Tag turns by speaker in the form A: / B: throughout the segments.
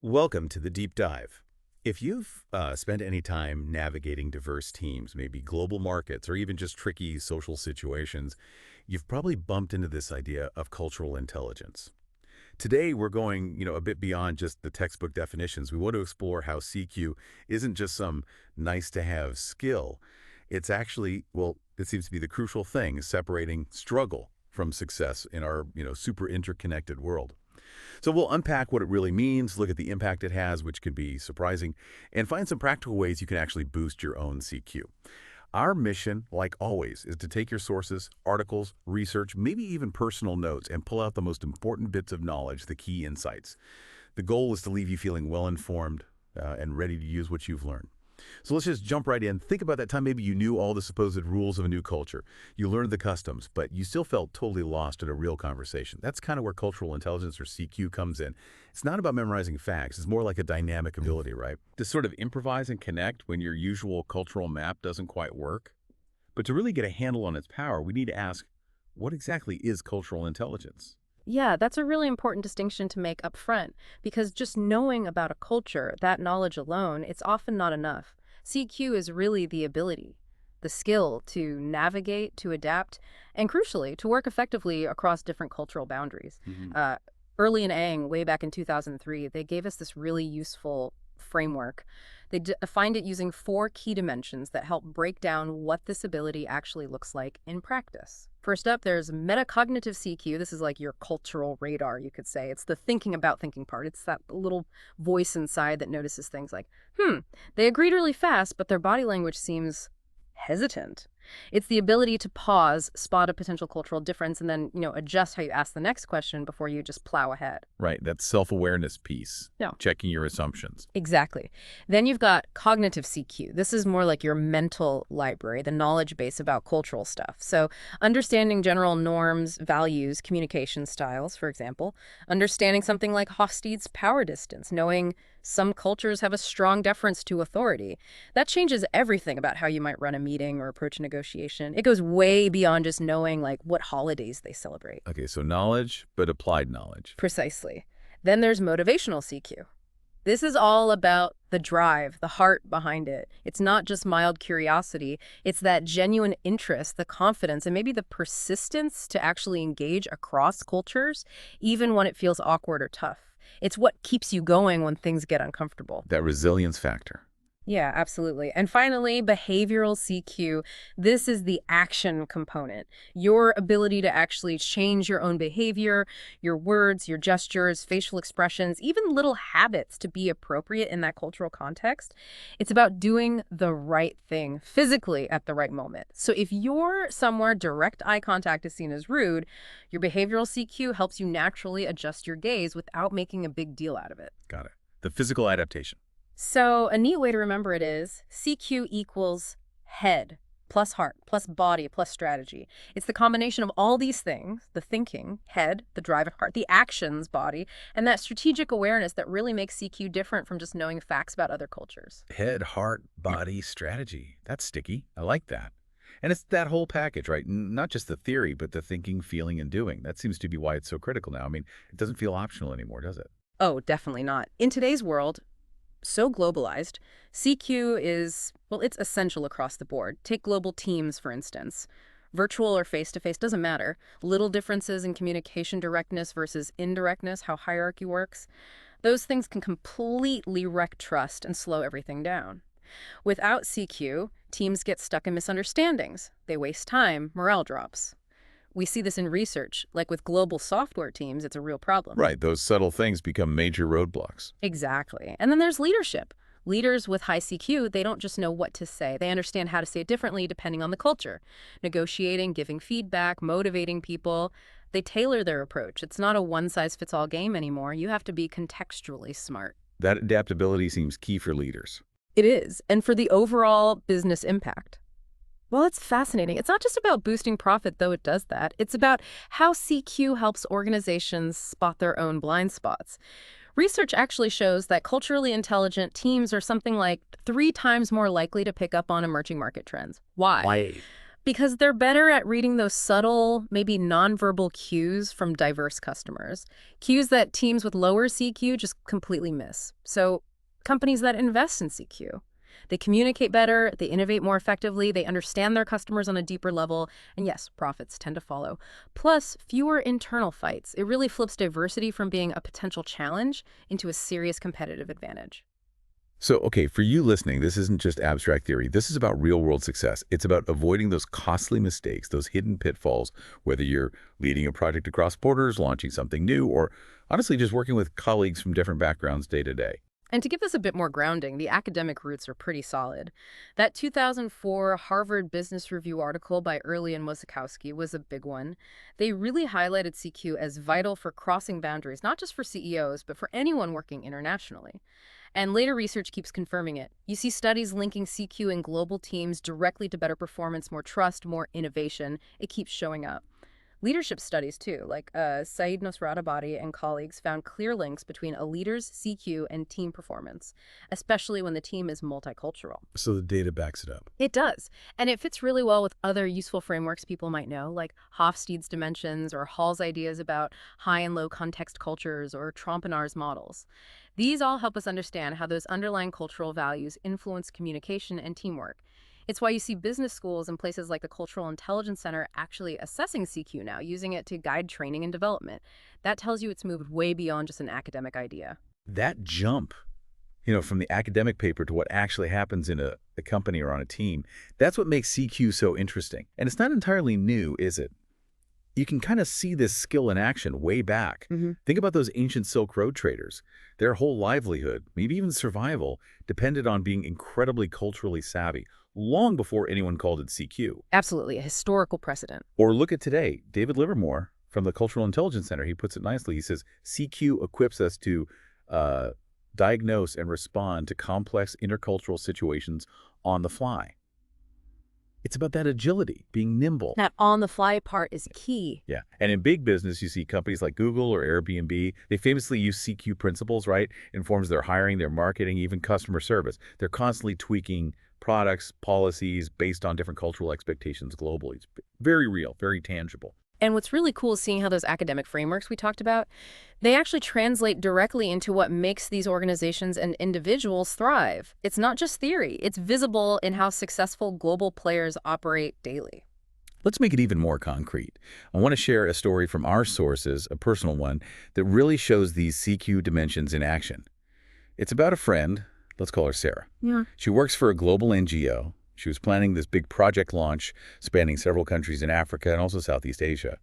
A: Welcome to the Deep Dive. If you've spent any time navigating diverse teams, maybe global markets, or even just tricky social situations, you've probably bumped into this idea of cultural intelligence. Today, we're going, a bit beyond just the textbook definitions. We want to explore how CQ isn't just some nice-to-have skill. It's actually, well, it seems to be the crucial thing, separating struggle from success in our, super interconnected world. So we'll unpack what it really means, look at the impact it has, which can be surprising, and find some practical ways you can actually boost your own CQ. Our mission, like always, is to take your sources, articles, research, maybe even personal notes, and pull out the most important bits of knowledge, the key insights. The goal is to leave you feeling well-informed and ready to use what you've learned. So let's just jump right in. Think about that time maybe you knew all the supposed rules of a new culture. You learned the customs, but you still felt totally lost in a real conversation. That's kind of where cultural intelligence, or CQ, comes in. It's not about memorizing facts. It's more like a dynamic ability, right? To sort of improvise and connect when your usual cultural map doesn't quite work. But to really get a handle on its power, we need to ask, what exactly is cultural intelligence?
B: Yeah, that's a really important distinction to make up front, because just knowing about a culture, that knowledge alone, it's often not enough. CQ is really the ability, the skill to navigate, to adapt, and crucially, to work effectively across different cultural boundaries.
A: Mhm.
B: Uh, Early in Aang, way back in 2003, they gave us this really useful framework. They defined it using four key dimensions that help break down what this ability actually looks like in practice. First up, there's metacognitive CQ. This is like your cultural radar, you could say. It's the thinking about thinking part. It's that little voice inside that notices things like, they agreed really fast, but their body language seems hesitant. It's the ability to pause, spot a potential cultural difference, and then, adjust how you ask the next question before you just plow ahead.
A: Right, that self-awareness piece,
B: No.
A: checking your assumptions.
B: Exactly. Then you've got cognitive CQ. This is more like your mental library, the knowledge base about cultural stuff. So understanding general norms, values, communication styles, for example, understanding something like Hofstede's power distance, knowing some cultures have a strong deference to authority. That changes everything about how you might run a meeting or approach a negotiation. It goes way beyond just knowing like what holidays they celebrate.
A: Okay, so knowledge, but applied knowledge.
B: Precisely. Then there's motivational CQ. This is all about the drive, the heart behind it. It's not just mild curiosity. It's that genuine interest, the confidence, and maybe the persistence to actually engage across cultures, even when it feels awkward or tough. It's what keeps you going when things get uncomfortable.
A: That resilience factor.
B: Yeah, absolutely. And finally, behavioral CQ. This is the action component. Your ability to actually change your own behavior, your words, your gestures, facial expressions, even little habits to be appropriate in that cultural context. It's about doing the right thing physically at the right moment. So if you're somewhere direct eye contact is seen as rude, your behavioral CQ helps you naturally adjust your gaze without making a big deal out of it.
A: Got it. The physical adaptation.
B: So a neat way to remember it is CQ equals head plus heart plus body plus strategy. It's the combination of all these things, the thinking, head, the drive, heart, the actions, body, and that strategic awareness that really makes CQ different from just knowing facts about other cultures.
A: Head, heart, body, strategy. That's sticky. I like that. And it's that whole package, right? Not just the theory, but the thinking, feeling, and doing. That seems to be why it's so critical now. I mean, it doesn't feel optional anymore, does it?
B: Oh, definitely not. In today's world, so globalized, CQ is, well, it's essential across the board. Take global teams, for instance. Virtual or face-to-face, doesn't matter. Little differences in communication directness versus indirectness, how hierarchy works. Those things can completely wreck trust and slow everything down. Without CQ, teams get stuck in misunderstandings. They waste time, morale drops. We see this in research. Like with global software teams, it's a real problem.
A: Right. Those subtle things become major roadblocks.
B: Exactly. And then there's leadership. Leaders with high CQ, they don't just know what to say. They understand how to say it differently depending on the culture. Negotiating, giving feedback, motivating people. They tailor their approach. It's not a one-size-fits-all game anymore. You have to be contextually smart.
A: That adaptability seems key for leaders.
B: It is. And for the overall business impact. Well, it's fascinating. It's not just about boosting profit, though it does that. It's about how CQ helps organizations spot their own blind spots. Research actually shows that culturally intelligent teams are something like 3 times more likely to pick up on emerging market trends. Why?
A: Why?
B: Because they're better at reading those subtle, maybe nonverbal cues from diverse customers. Cues that teams with lower CQ just completely miss. So companies that invest in CQ, they communicate better, they innovate more effectively, they understand their customers on a deeper level, and yes, profits tend to follow. Plus, fewer internal fights. It really flips diversity from being a potential challenge into a serious competitive advantage.
A: So, okay, for you listening, this isn't just abstract theory. This is about real-world success. It's about avoiding those costly mistakes, those hidden pitfalls, whether you're leading a project across borders, launching something new, or honestly just working with colleagues from different backgrounds day to day.
B: And to give this a bit more grounding, the academic roots are pretty solid. That 2004 Harvard Business Review article by Early and Mosakowski was a big one. They really highlighted CQ as vital for crossing boundaries, not just for CEOs, but for anyone working internationally. And later research keeps confirming it. You see studies linking CQ in global teams directly to better performance, more trust, more innovation. It keeps showing up. Leadership studies, too, like Saeed Nosratabadi and colleagues found clear links between a leader's CQ and team performance, especially when the team is multicultural.
A: So the data backs it up.
B: It does, and it fits really well with other useful frameworks people might know, like Hofstede's dimensions or Hall's ideas about high and low context cultures or Trompinar's models. These all help us understand how those underlying cultural values influence communication and teamwork. It's why you see business schools and places like the Cultural Intelligence Center actually assessing CQ now, using it to guide training and development. That tells you it's moved way beyond just an academic idea.
A: That jump, from the academic paper to what actually happens in a company or on a team, that's what makes CQ so interesting. And it's not entirely new, is it? You can kind of see this skill in action way back. Think about those ancient Silk Road traders. Their whole livelihood, maybe even survival, depended on being incredibly culturally savvy, long before anyone called it CQ.
B: Absolutely, a historical precedent.
A: Or look at today. David Livermore from the Cultural Intelligence Center, he puts it nicely. He says, CQ equips us to diagnose and respond to complex intercultural situations on the fly. It's about that agility, being nimble.
B: That on-the-fly part is key.
A: Yeah. And in big business, you see companies like Google or Airbnb, they famously use CQ principles, right? Informs their hiring, their marketing, even customer service. They're constantly tweaking products, policies based on different cultural expectations globally. It's very real, very tangible.
B: And what's really cool is seeing how those academic frameworks we talked about, they actually translate directly into what makes these organizations and individuals thrive. It's not just theory. It's visible in how successful global players operate daily.
A: Let's make it even more concrete. I want to share a story from our sources, a personal one, that really shows these CQ dimensions in action. It's about a friend. Let's call her Sarah.
B: Yeah.
A: She works for a global NGO. She was planning this big project launch spanning several countries in Africa and also Southeast Asia.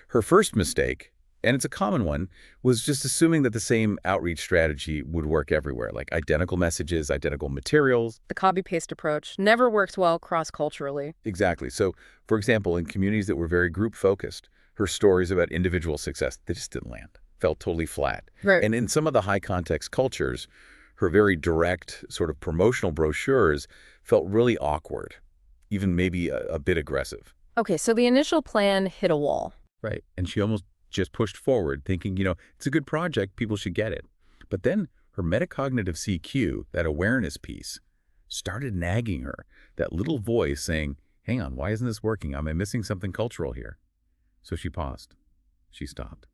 A: Her first mistake, and it's a common one, was just assuming that the same outreach strategy would work everywhere, like identical messages, identical materials.
B: The copy-paste approach never works well cross-culturally.
A: Exactly. So, for example, in communities that were very group-focused, her stories about individual success, they just didn't land, felt totally flat.
B: Right.
A: And in some of the high-context cultures, her very direct sort of promotional brochures felt really awkward, even maybe a bit aggressive.
B: Okay, so the initial plan hit a wall.
A: Right. And she almost just pushed forward, thinking, it's a good project, people should get it. But then her metacognitive CQ, that awareness piece, started nagging her, that little voice saying, hang on, why isn't this working? Am I missing something cultural here? So she paused. She stopped.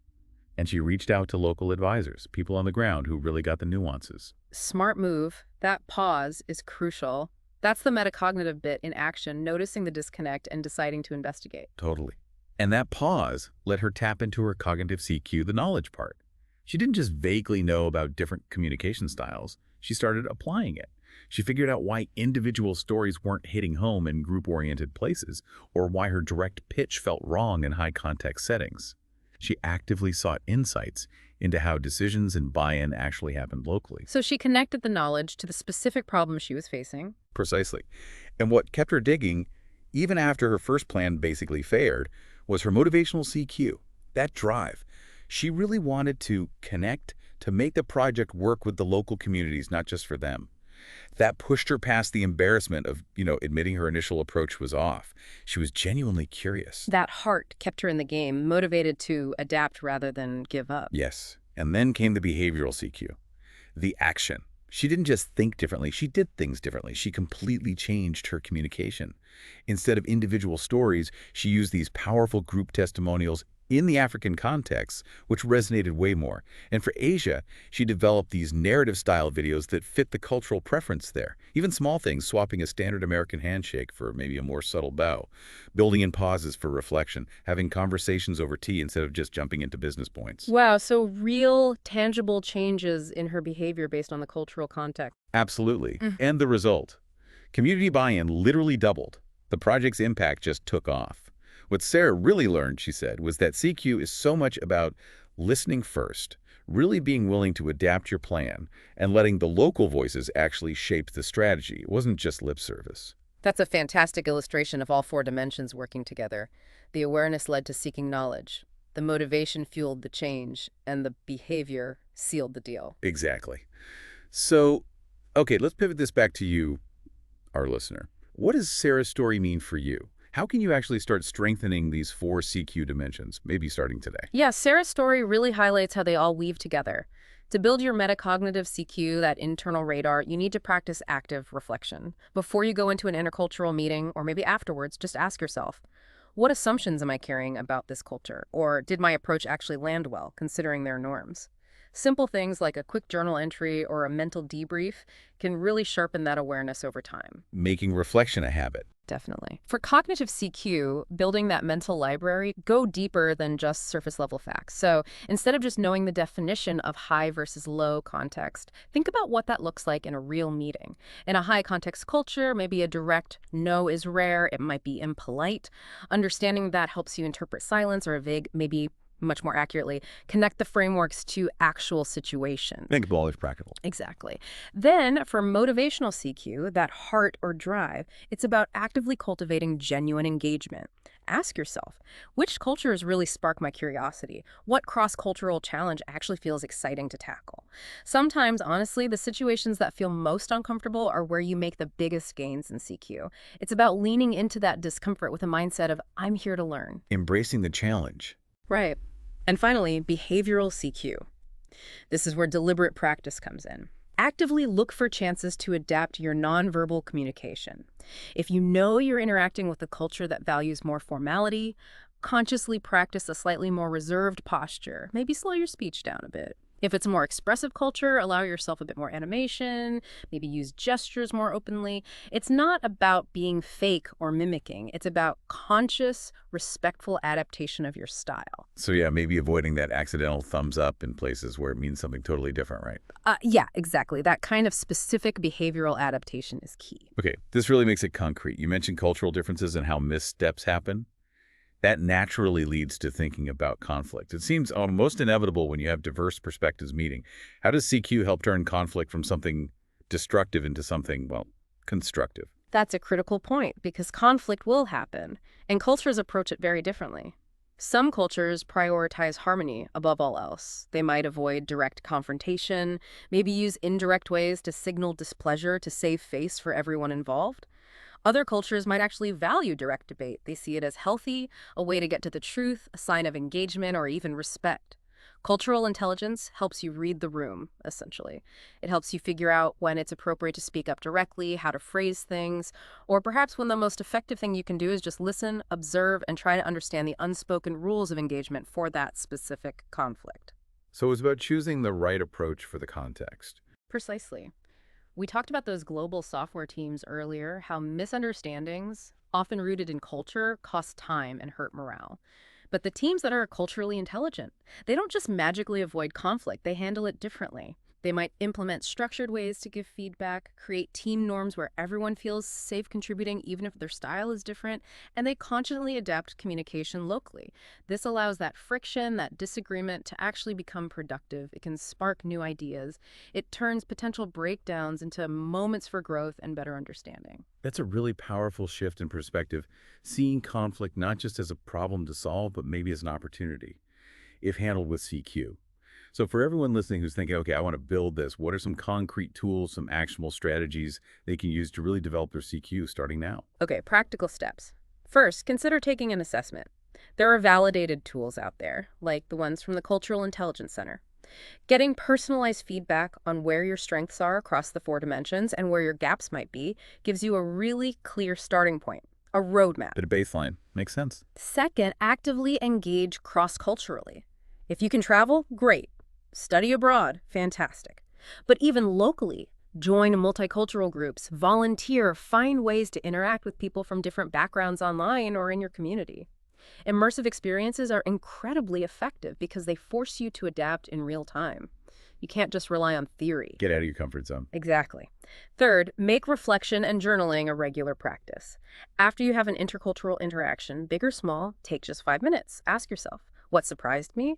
A: And she reached out to local advisors, people on the ground who really got the nuances.
B: Smart move. That pause is crucial. That's the metacognitive bit in action, noticing the disconnect and deciding to investigate.
A: Totally. And that pause let her tap into her cognitive CQ, the knowledge part. She didn't just vaguely know about different communication styles. She started applying it. She figured out why individual stories weren't hitting home in group-oriented places, or why her direct pitch felt wrong in high-context settings. She actively sought insights into how decisions and buy-in actually happened locally.
B: So she connected the knowledge to the specific problem she was facing.
A: Precisely. And what kept her digging, even after her first plan basically failed, was her motivational CQ, that drive. She really wanted to connect, to make the project work with the local communities, not just for them. That pushed her past the embarrassment of, admitting her initial approach was off. She was genuinely curious.
B: That heart kept her in the game, motivated to adapt rather than give up.
A: Yes. And then came the behavioral CQ, the action. She didn't just think differently, she did things differently. She completely changed her communication. Instead of individual stories, she used these powerful group testimonials in the African context, which resonated way more. And for Asia, she developed these narrative-style videos that fit the cultural preference there. Even small things, swapping a standard American handshake for maybe a more subtle bow, building in pauses for reflection, having conversations over tea instead of just jumping into business points.
B: Wow, so real, tangible changes in her behavior based on the cultural context.
A: Absolutely. And the result? Community buy-in literally doubled. The project's impact just took off. What Sarah really learned, she said, was that CQ is so much about listening first, really being willing to adapt your plan, and letting the local voices actually shape the strategy. It wasn't just lip service.
B: That's a fantastic illustration of all four dimensions working together. The awareness led to seeking knowledge. The motivation fueled the change, and the behavior sealed the deal.
A: Exactly. So, okay, let's pivot this back to you, our listener. What does Sarah's story mean for you? How can you actually start strengthening these four CQ dimensions, maybe starting today?
B: Yeah, Sarah's story really highlights how they all weave together. To build your metacognitive CQ, that internal radar, you need to practice active reflection. Before you go into an intercultural meeting, or maybe afterwards, just ask yourself, what assumptions am I carrying about this culture? Or did my approach actually land well, considering their norms? Simple things like a quick journal entry or a mental debrief can really sharpen that awareness over time.
A: Making reflection a habit.
B: Definitely. For cognitive CQ, building that mental library, go deeper than just surface level facts. So instead of just knowing the definition of high versus low context, think about what that looks like in a real meeting. In a high context culture, maybe a direct no is rare, it might be impolite. Understanding that helps you interpret silence or a vague, maybe much more accurately, connect the frameworks to actual situations.
A: Think always practical.
B: Exactly. Then for motivational CQ, that heart or drive, it's about actively cultivating genuine engagement. Ask yourself, which cultures really spark my curiosity? What cross-cultural challenge actually feels exciting to tackle? Sometimes, honestly, the situations that feel most uncomfortable are where you make the biggest gains in CQ. It's about leaning into that discomfort with a mindset of, I'm here to learn.
A: Embracing the challenge.
B: Right. And finally, behavioral CQ. This is where deliberate practice comes in. Actively look for chances to adapt your nonverbal communication. If you know you're interacting with a culture that values more formality, consciously practice a slightly more reserved posture. Maybe slow your speech down a bit. If it's a more expressive culture, allow yourself a bit more animation, maybe use gestures more openly. It's not about being fake or mimicking. It's about conscious, respectful adaptation of your style.
A: So yeah, maybe avoiding that accidental thumbs up in places where it means something totally different, right?
B: Yeah, exactly. That kind of specific behavioral adaptation is key.
A: Okay, this really makes it concrete. You mentioned cultural differences and how missteps happen. That naturally leads to thinking about conflict. It seems almost inevitable when you have diverse perspectives meeting. How does CQ help turn conflict from something destructive into something, well, constructive?
B: That's a critical point because conflict will happen, and cultures approach it very differently. Some cultures prioritize harmony above all else. They might avoid direct confrontation, maybe use indirect ways to signal displeasure to save face for everyone involved. Other cultures might actually value direct debate. They see it as healthy, a way to get to the truth, a sign of engagement, or even respect. Cultural intelligence helps you read the room, essentially. It helps you figure out when it's appropriate to speak up directly, how to phrase things, or perhaps when the most effective thing you can do is just listen, observe, and try to understand the unspoken rules of engagement for that specific conflict.
A: So it's about choosing the right approach for the context.
B: Precisely. We talked about those global software teams earlier, how misunderstandings, often rooted in culture, cost time and hurt morale. But the teams that are culturally intelligent, they don't just magically avoid conflict, they handle it differently. They might implement structured ways to give feedback, create team norms where everyone feels safe contributing even if their style is different, and they consciously adapt communication locally. This allows that friction, that disagreement to actually become productive. It can spark new ideas. It turns potential breakdowns into moments for growth and better understanding.
A: That's a really powerful shift in perspective, seeing conflict not just as a problem to solve, but maybe as an opportunity, if handled with CQ. So for everyone listening who's thinking, okay, I want to build this, what are some concrete tools, some actionable strategies they can use to really develop their CQ starting now?
B: Okay, practical steps. First, consider taking an assessment. There are validated tools out there, like the ones from the Cultural Intelligence Center. Getting personalized feedback on where your strengths are across the four dimensions and where your gaps might be gives you a really clear starting point, a roadmap.
A: Bit of baseline. Makes sense.
B: Second, actively engage cross-culturally. If you can travel, great. Study abroad, fantastic. But even locally, join multicultural groups, volunteer, find ways to interact with people from different backgrounds online or in your community. Immersive experiences are incredibly effective because they force you to adapt in real time. You can't just rely on theory.
A: Get out of your comfort zone.
B: Exactly. Third, make reflection and journaling a regular practice. After you have an intercultural interaction, big or small, take just 5 minutes. Ask yourself, what surprised me?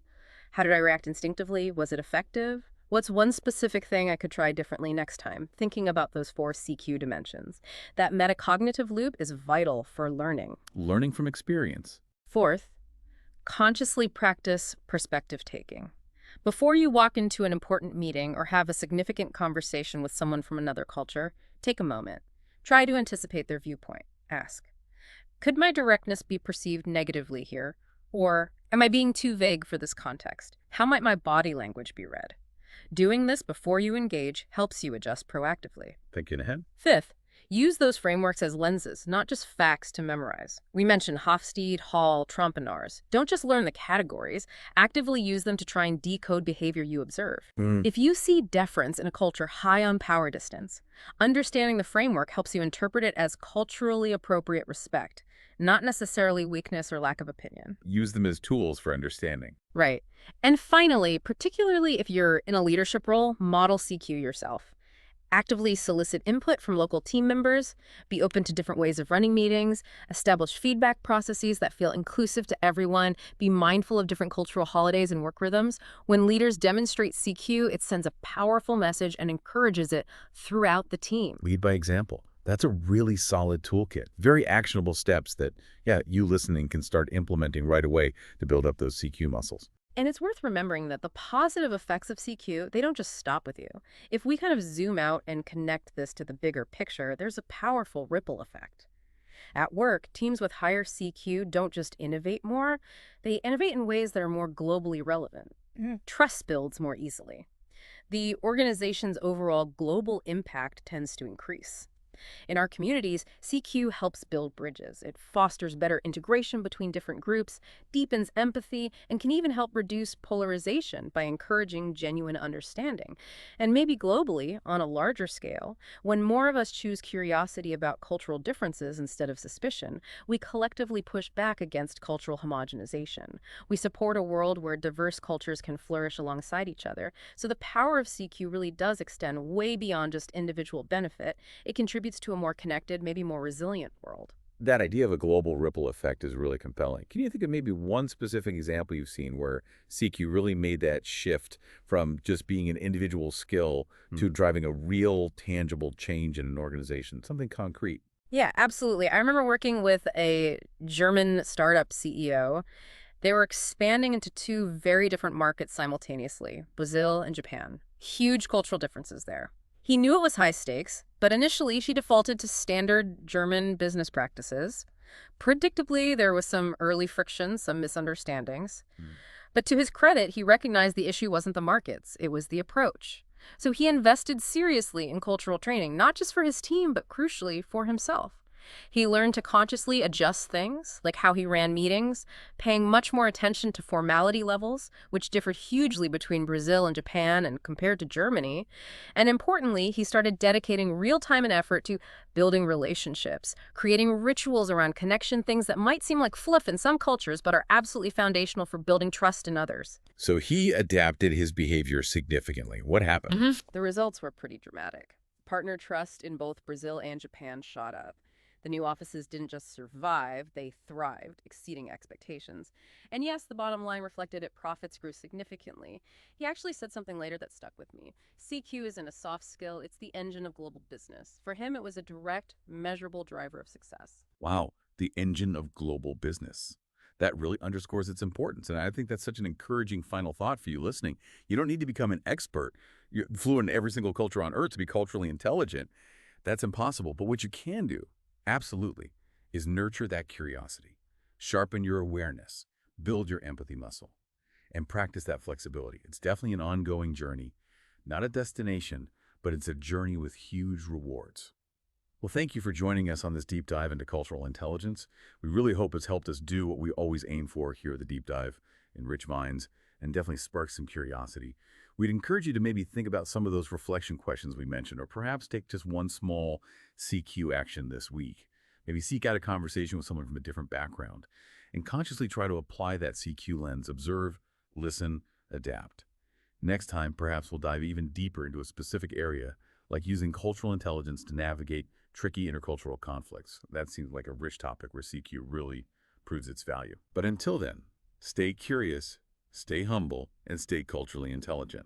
B: How did I react instinctively? Was it effective? What's one specific thing I could try differently next time? Thinking about those four CQ dimensions. That metacognitive loop is vital for learning.
A: Learning from experience.
B: Fourth, consciously practice perspective taking. Before you walk into an important meeting or have a significant conversation with someone from another culture, take a moment. Try to anticipate their viewpoint. Ask, could my directness be perceived negatively here? Or am I being too vague for this context? How might my body language be read? Doing this before you engage helps you adjust proactively.
A: Thinking ahead.
B: Fifth, use those frameworks as lenses, not just facts to memorize. We mentioned Hofstede, Hall, Trump, and ours. Don't just learn the categories, actively use them to try and decode behavior you observe. If you see deference in a culture high on power distance, understanding the framework helps you interpret it as culturally appropriate respect, not necessarily weakness or lack of opinion.
A: Use them as tools for understanding.
B: Right. And finally, particularly if you're in a leadership role, model CQ yourself. Actively solicit input from local team members, be open to different ways of running meetings, establish feedback processes that feel inclusive to everyone, be mindful of different cultural holidays and work rhythms. When leaders demonstrate CQ, it sends a powerful message and encourages it throughout the team.
A: Lead by example. That's a really solid toolkit. Very actionable steps that, you listening can start implementing right away to build up those CQ muscles.
B: And it's worth remembering that the positive effects of CQ, they don't just stop with you. If we kind of zoom out and connect this to the bigger picture, there's a powerful ripple effect. At work, teams with higher CQ don't just innovate more, they innovate in ways that are more globally relevant. Trust builds more easily. The organization's overall global impact tends to increase. In our communities, CQ helps build bridges. It fosters better integration between different groups, deepens empathy, and can even help reduce polarization by encouraging genuine understanding. And maybe globally, on a larger scale, when more of us choose curiosity about cultural differences instead of suspicion, we collectively push back against cultural homogenization. We support a world where diverse cultures can flourish alongside each other. So the power of CQ really does extend way beyond just individual benefit. It contributes to a more connected, maybe more resilient world.
A: That idea of a global ripple effect is really compelling. Can you think of maybe one specific example you've seen where CQ really made that shift from just being an individual skill to driving a real, tangible change in an organization? Something concrete.
B: Yeah, absolutely. I remember working with a German startup CEO. They were expanding into two very different markets simultaneously, Brazil and Japan. Huge cultural differences there. He knew it was high stakes, but initially she defaulted to standard German business practices. Predictably, there was some early friction, some misunderstandings. But to his credit, he recognized the issue wasn't the markets, it was the approach. So he invested seriously in cultural training, not just for his team, but crucially for himself. He learned to consciously adjust things, like how he ran meetings, paying much more attention to formality levels, which differed hugely between Brazil and Japan and compared to Germany. And importantly, he started dedicating real time and effort to building relationships, creating rituals around connection, things that might seem like fluff in some cultures, but are absolutely foundational for building trust in others.
A: So he adapted his behavior significantly. What happened?
B: The results were pretty dramatic. Partner trust in both Brazil and Japan shot up. The new offices didn't just survive, they thrived, exceeding expectations. And yes, the bottom line reflected it, profits grew significantly. He actually said something later that stuck with me. CQ isn't a soft skill, it's the engine of global business. For him, it was a direct, measurable driver of success.
A: Wow, the engine of global business. That really underscores its importance. And I think that's such an encouraging final thought for you listening. You don't need to become an expert. You're fluent in every single culture on earth to be culturally intelligent. That's impossible. But what you can do, absolutely, is nurture that curiosity, sharpen your awareness, build your empathy muscle. and practice that flexibility. It's definitely an ongoing journey, not a destination, but it's a journey with huge rewards. Well, thank you for joining us on this deep dive into cultural intelligence. We really hope it's helped us do what we always aim for here at the Deep Dive, enrich minds, and definitely spark some curiosity. We'd encourage you to maybe think about some of those reflection questions we mentioned, or perhaps take just one small CQ action this week. Maybe seek out a conversation with someone from a different background, and consciously try to apply that CQ lens, observe, listen, adapt. Next time, perhaps we'll dive even deeper into a specific area, like using cultural intelligence to navigate tricky intercultural conflicts. That seems like a rich topic where CQ really proves its value. But until then, stay curious, stay humble, and stay culturally intelligent.